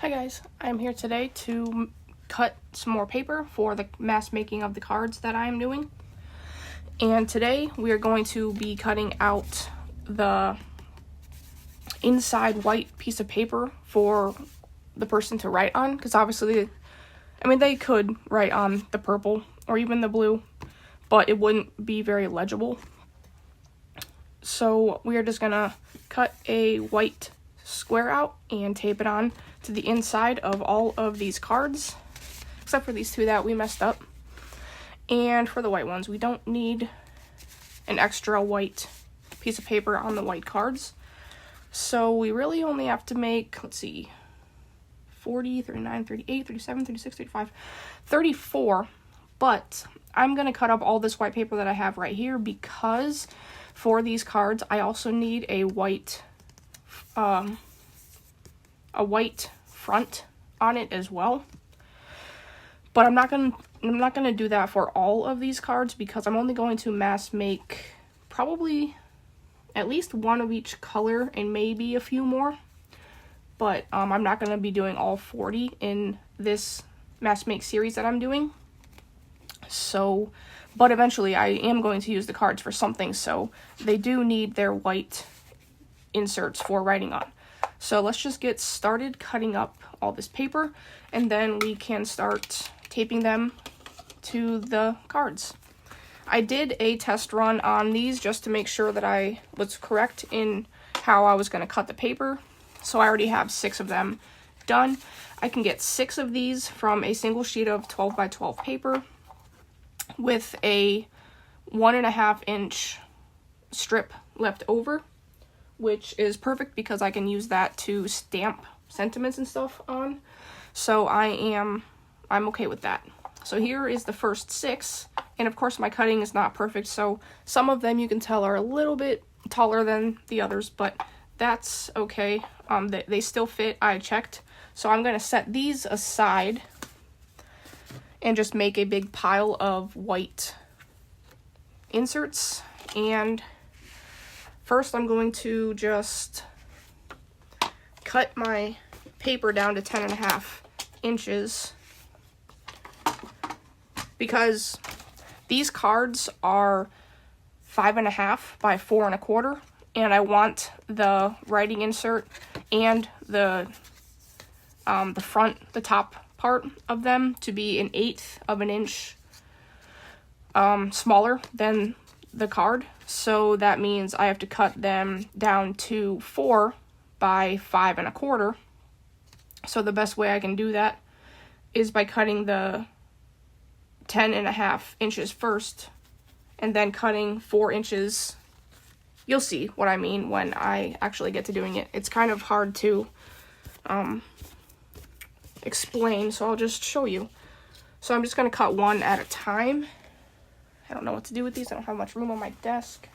Hi guys, I'm here today to cut some more paper for the mass making of the cards that I am doing. And today we are going to be cutting out the inside white piece of paper for the person to write on, because obviously, they could write on the purple or even the blue, but it wouldn't be very legible. So we are just gonna cut a white square out and tape it on to the inside of all of these cards, except for these two that we messed up. And for the white ones, we don't need an extra white piece of paper on the white cards. So we really only have to make, 40, 39, 38, 37, 36, 35, 34. But I'm going to cut up all this white paper that I have right here because for these cards, I also need a white front on it as well. But I'm not gonna do that for all of these cards because I'm only going to mass make probably at least one of each color and maybe a few more. But I'm not gonna be doing all 40 in this mass make series that I'm doing. So, but eventually I am going to use the cards for something, so they do need their white inserts for writing on. So let's just get started cutting up all this paper, and then we can start taping them to the cards. I did a test run on these just to make sure that I was correct in how I was going to cut the paper. So I already have 6 of them done. I can get 6 of these from a single sheet of 12 by 12 paper with a 1.5 inch strip left over, which is perfect because I can use that to stamp sentiments and stuff on. So I'm okay with that. So here is the first 6, and of course my cutting is not perfect, so some of them you can tell are a little bit taller than the others, but that's okay. They still fit, I checked. So I'm going to set these aside and just make a big pile of white inserts. And first I'm going to just cut my paper down to 10.5 inches because these cards are 5.5 by 4.25, and I want the writing insert and the top part of them to be 1/8 of an inch smaller than the card. So that means I have to cut them down to 4 by 5.25. So the best way I can do that is by cutting the 10.5 inches first and then cutting 4 inches. You'll see what I mean when I actually get to doing it. It's kind of hard to explain, so I'll just show you. So I'm just going to cut one at a time. I don't know what to do with these. I don't have much room on my desk.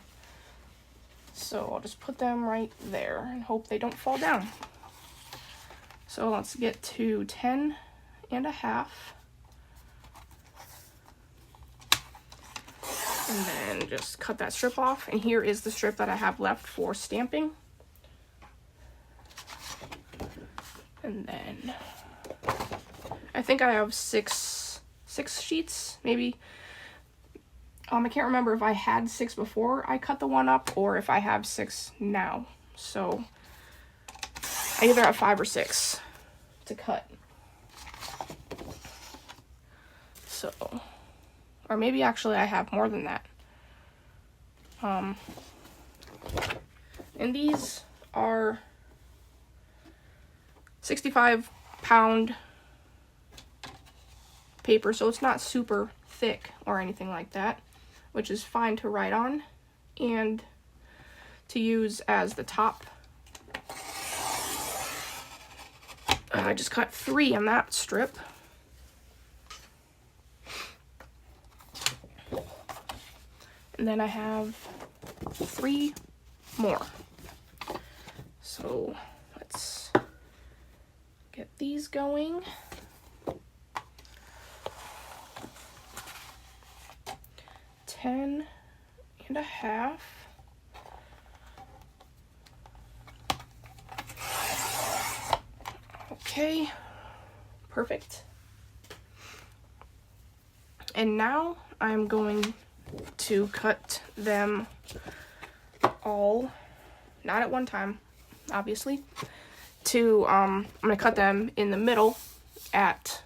So I'll just put them right there and hope they don't fall down. So let's get to 10.5. And then just cut that strip off. And here is the strip that I have left for stamping. And then I think I have six sheets, maybe. I can't remember if I had 6 before I cut the one up or if I have 6 now. So I either have 5 or 6 to cut. So, or maybe actually I have more than that. And these are 65-pound paper, so it's not super thick or anything like that, which is fine to write on and to use as the top. I just cut 3 on that strip. And then I have 3 more. So let's get these going. 10.5. Okay, perfect. And now I'm going to cut them all, not at one time, obviously, I'm gonna cut them in the middle at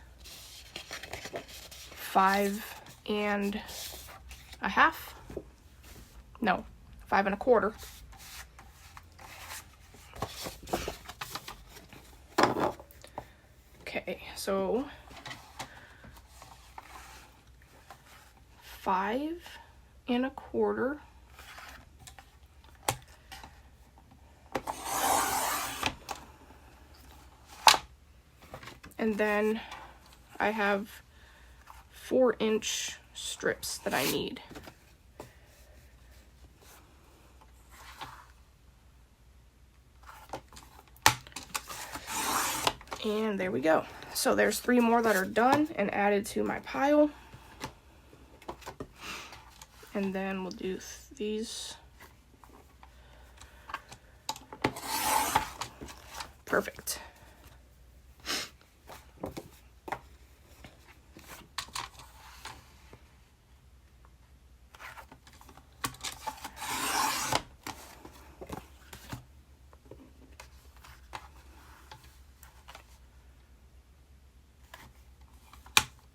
5.5. No, 5.25. Okay, so 5.25. And then I have 4-inch strips that I need. And there we go. So there's 3 more that are done and added to my pile. And then we'll do these. Perfect.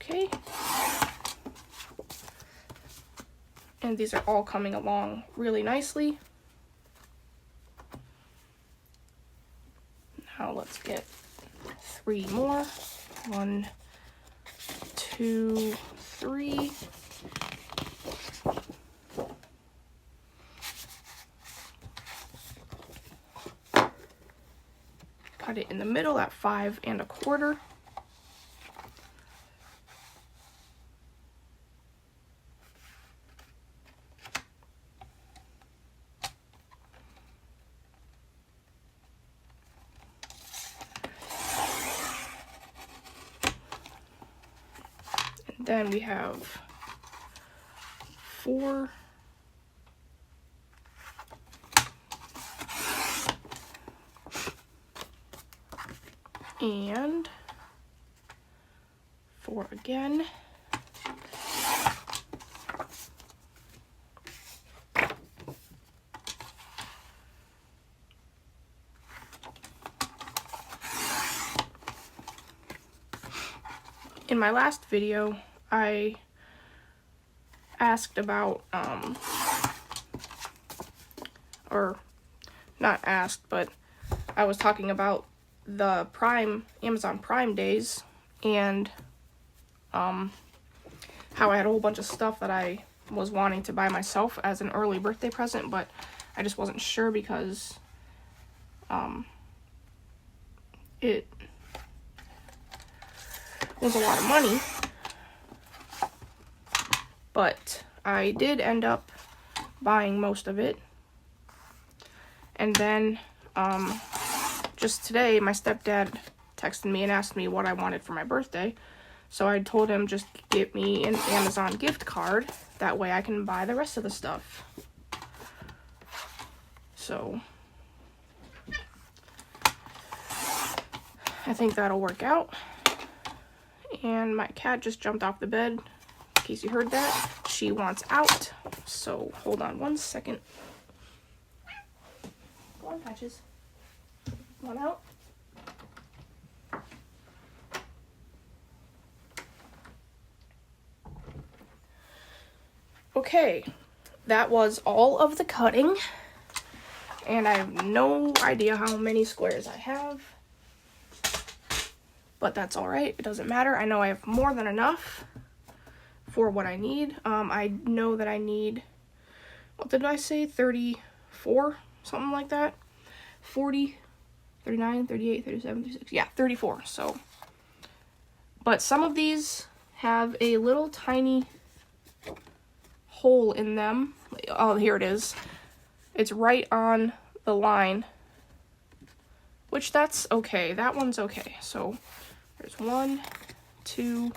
Okay. And these are all coming along really nicely. Now let's get 3 more. 1, 2, 3. Cut it in the middle at 5.25. Then we have 4. And 4 again. In my last video, I asked about, or not asked, but I was talking about the Amazon Prime days, and how I had a whole bunch of stuff that I was wanting to buy myself as an early birthday present, but I just wasn't sure because it was a lot of money. But I did end up buying most of it. And then just today my stepdad texted me and asked me what I wanted for my birthday. So I told him just get me an Amazon gift card. That way I can buy the rest of the stuff. So I think that'll work out. And my cat just jumped off the bed. In case you heard that, she wants out. So hold on 1 second. Go on, Patches. Want out? Okay, that was all of the cutting. And I have no idea how many squares I have. But that's alright, it doesn't matter. I know I have more than enough for what I need. I know that I need, what did I say, 34? Something like that. 40, 39, 38, 37, 36, yeah, 34, so. But some of these have a little tiny hole in them. Oh, here it is. It's right on the line, which that's okay. That one's okay. So there's 1, 2,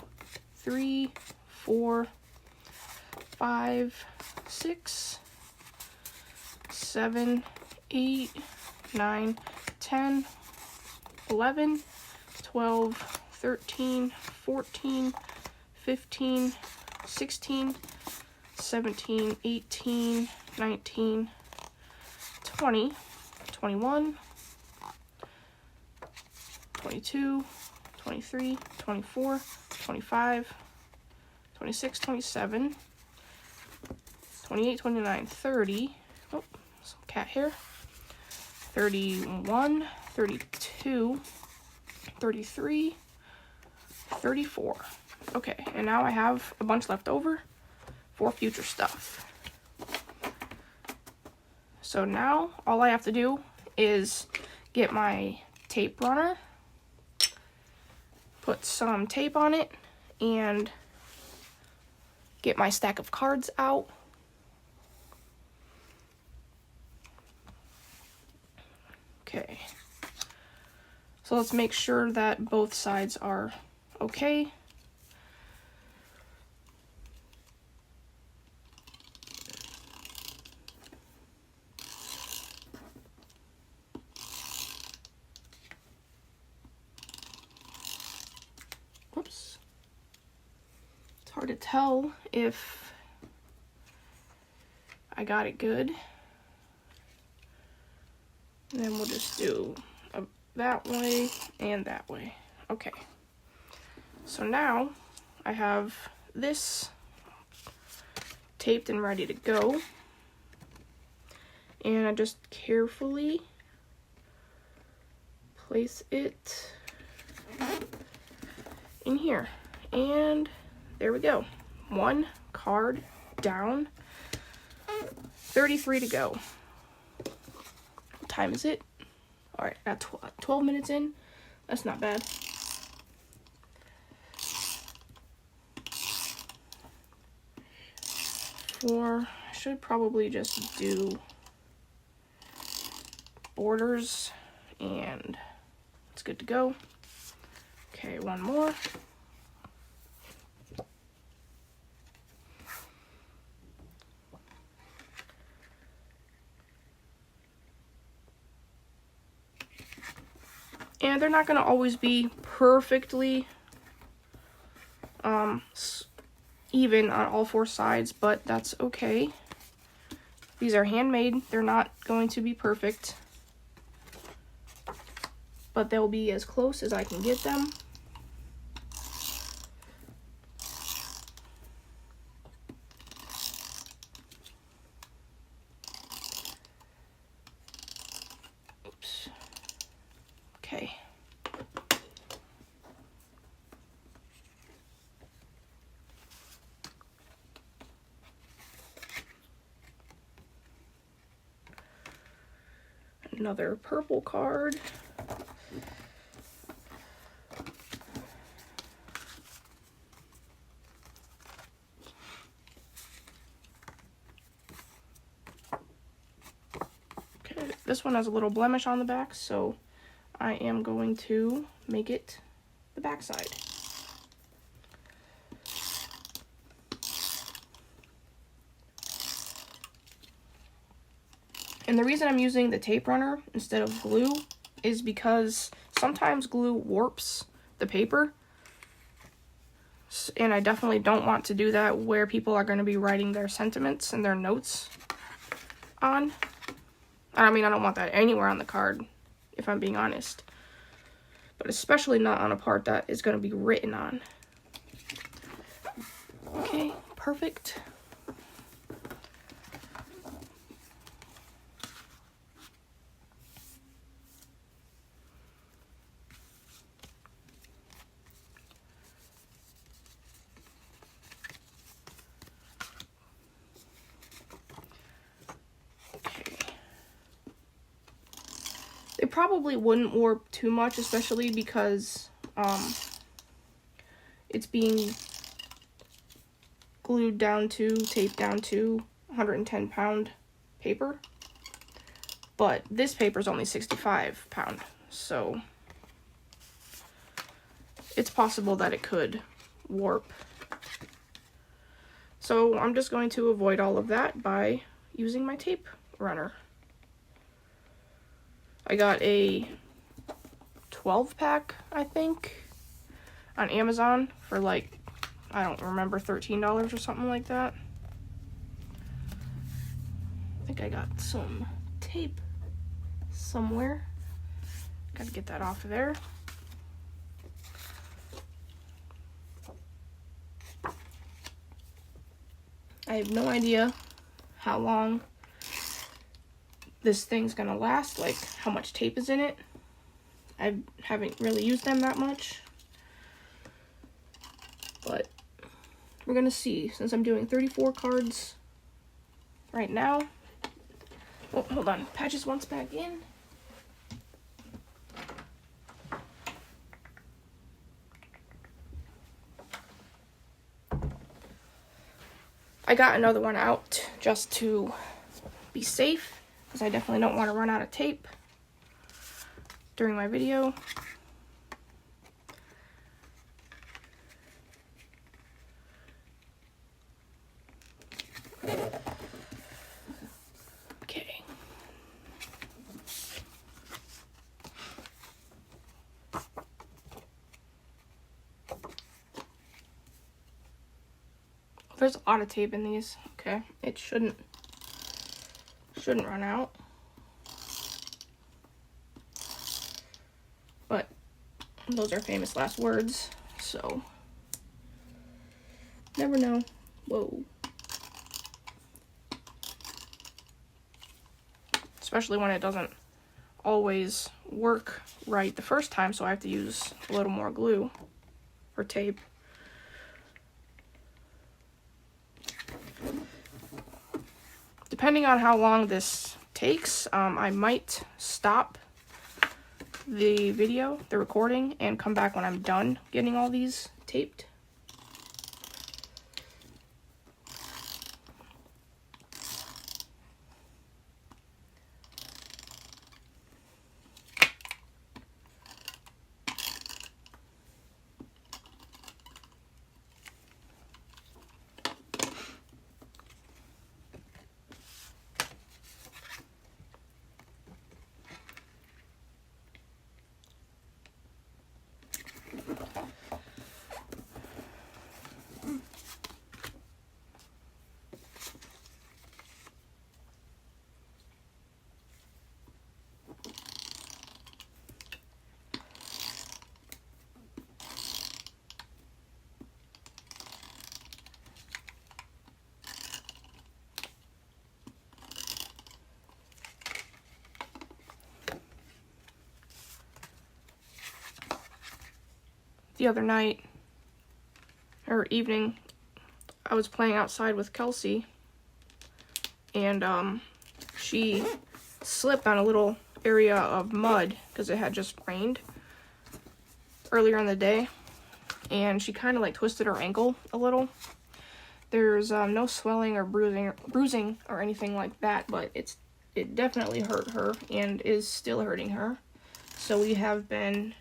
3, 4, 5, 6, 7, 8, 9, 10, 11, 12, 13, 14, 15, 16, 17, 18, 19, 20, 21, 22, 23, 24, 25, 26, 27, 28, 29, 30, oh, some cat hair, 31, 32, 33, 34. Okay, and now I have a bunch left over for future stuff. So now all I have to do is get my tape runner, put some tape on it, and get my stack of cards out. Okay. So let's make sure that both sides are okay. Whoops. It's hard to tell if I got it good. And then we'll just do that way and that way. Okay. So now I have this taped and ready to go. And I just carefully place it in here. And there we go. One card down. 33 to go. What time is it? All right, got 12 minutes in. That's not bad. I should probably just do borders and it's good to go. Okay, one more. And they're not going to always be perfectly even on all four sides, but that's okay. These are handmade. They're not going to be perfect, but they'll be as close as I can get them. Oops. Okay. Another purple card. Okay, this one has a little blemish on the back, so I am going to make it the back side. And the reason I'm using the tape runner instead of glue is because sometimes glue warps the paper. And I definitely don't want to do that where people are going to be writing their sentiments and their notes on. I mean, I don't want that anywhere on the card, if I'm being honest. But especially not on a part that is going to be written on. Okay, perfect. It probably wouldn't warp too much, especially because it's being glued down to, taped down to 110-pound paper. But this paper is only 65-pound, so it's possible that it could warp. So I'm just going to avoid all of that by using my tape runner. I got a 12-pack, I think, on Amazon for like, I don't remember, $13 or something like that. I think I got some tape somewhere. Gotta get that off of there. I have no idea how long this thing's gonna last, like how much tape is in it. I haven't really used them that much, but we're gonna see, since I'm doing 34 cards right now. Oh, hold on, Patches wants back in. I got another one out just to be safe, because I definitely don't want to run out of tape during my video. Okay. There's a lot of tape in these. Okay, it shouldn't run out. But those are famous last words, so never know. Whoa. Especially when it doesn't always work right the first time, so I have to use a little more glue or tape. Depending on how long this takes, I might stop the video, the recording, and come back when I'm done getting all these taped. The other night, or evening, I was playing outside with Kelsey, and she slipped on a little area of mud because it had just rained earlier in the day, and she kind of like twisted her ankle a little. There's no swelling or bruising or anything like that, but it definitely hurt her and is still hurting her. So we have been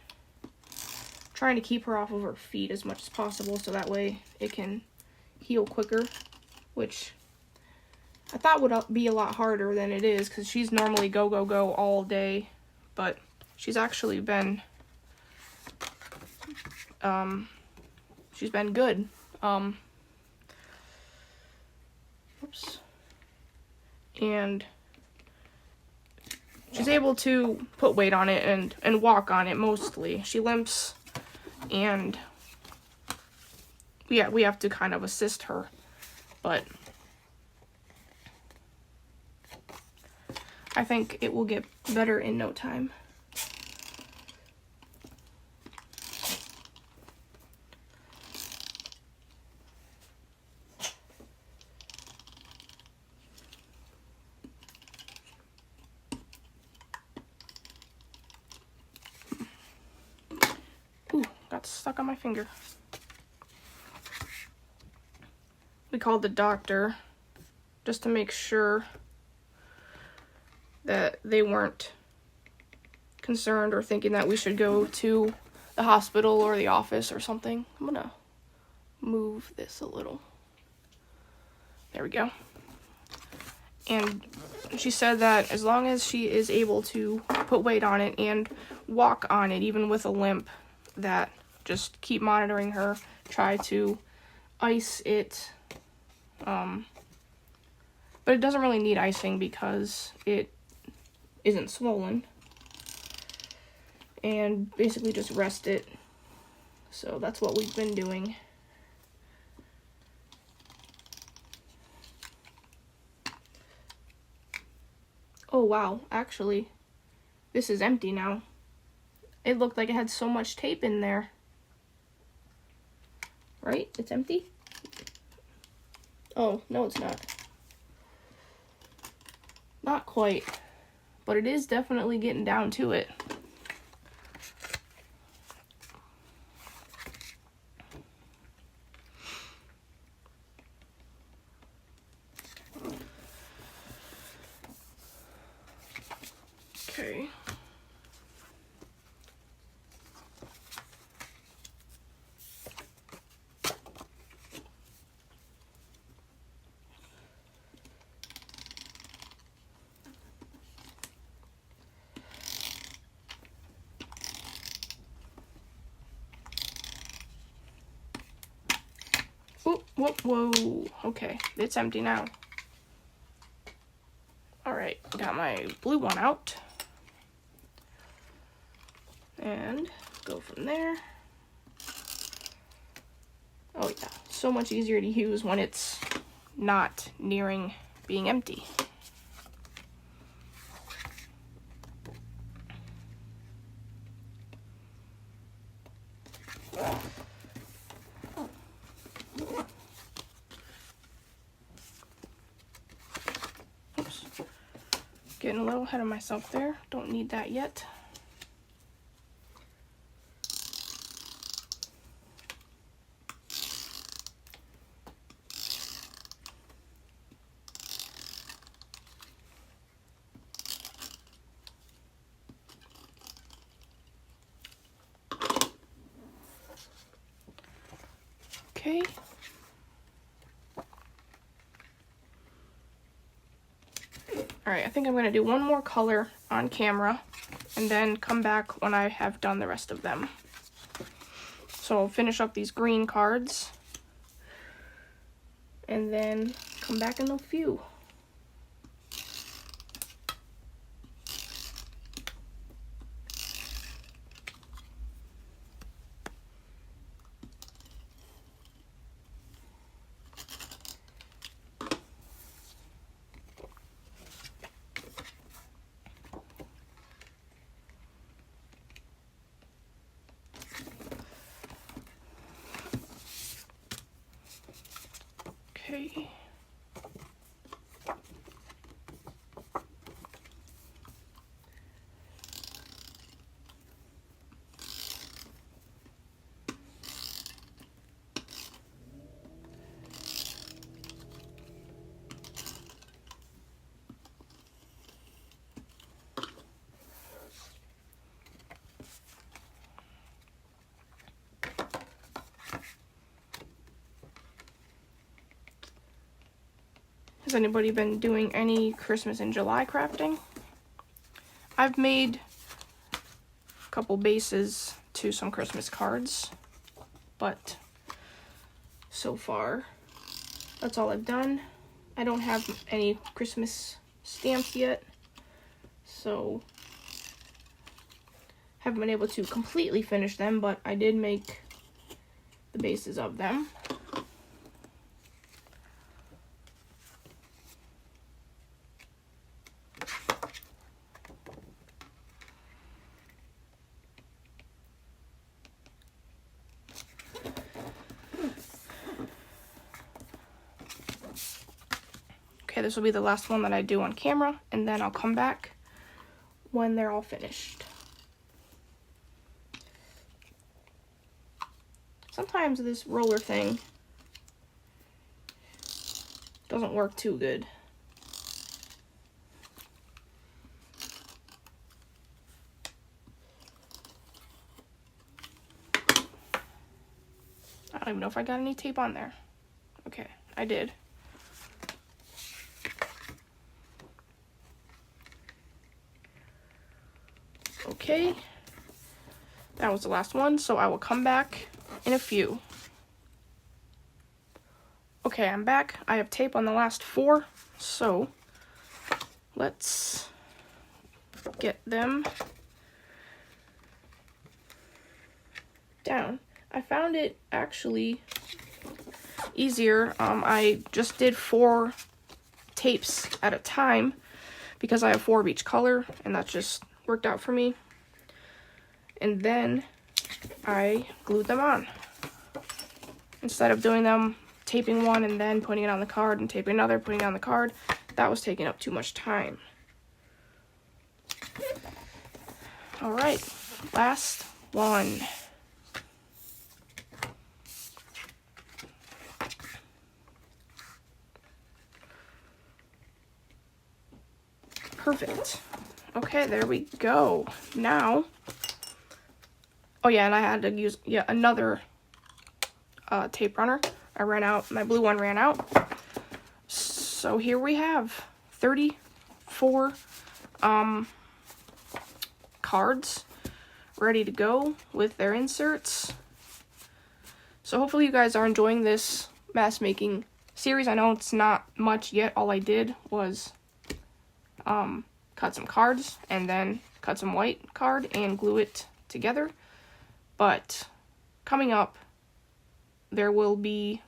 trying to keep her off of her feet as much as possible so that way it can heal quicker, which I thought would be a lot harder than it is because she's normally go, go, go all day, but she's actually been, she's been good. Oops. And she's able to put weight on it and walk on it mostly. She limps, and we have to kind of assist her, but I think it will get better in no time. Ooh, got stuck on my finger. We called the doctor just to make sure that they weren't concerned or thinking that we should go to the hospital or the office or something. I'm gonna move this a little. There we go. And she said that as long as she is able to put weight on it and walk on it, even with a limp, that just keep monitoring her, try to ice it. But it doesn't really need icing because it isn't swollen. And basically just rest it. So that's what we've been doing. Oh wow, actually, this is empty now. It looked like it had so much tape in there. Right? It's empty? Oh, no it's not. Not quite. But it is definitely getting down to it. Okay. Whoa, whoa, whoa. Okay, it's empty now. Alright, got my blue one out. And go from there. Oh yeah, so much easier to use when it's not nearing being empty. Oops. Getting a little ahead of myself there. Don't need that yet. Okay. Alright, I think I'm going to do one more color on camera and then come back when I have done the rest of them. So I'll finish up these green cards and then come back in a few. Okay. Has anybody been doing any Christmas in July crafting? I've made a couple bases to some Christmas cards, but so far that's all I've done. I don't have any Christmas stamps yet, so haven't been able to completely finish them, but I did make the bases of them. Okay, this will be the last one that I do on camera, and then I'll come back when they're all finished. Sometimes this roller thing doesn't work too good. I don't even know if I got any tape on there. Okay, I did. Okay, That was the last one, so I will come back in a few. Okay, I'm back. I have tape on the last 4, so let's get them down. I found it actually easier. I just did 4 tapes at a time because I have 4 of each color, and that just worked out for me. And then I glued them on instead of doing them taping one and then putting it on the card and taping another, putting it on the card. That was taking up too much time. All right, last one. Perfect. Okay, there we go. Now, oh yeah, and I had to use another tape runner. I ran out, my blue one ran out. So here we have 34 cards ready to go with their inserts. So hopefully you guys are enjoying this mask making series. I know it's not much yet. All I did was cut some cards and then cut some white card and glue it together. But coming up, there will be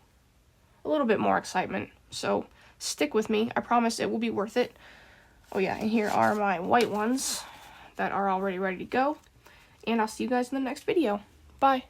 a little bit more excitement. So stick with me. I promise it will be worth it. Oh yeah, and here are my white ones that are already ready to go. And I'll see you guys in the next video. Bye.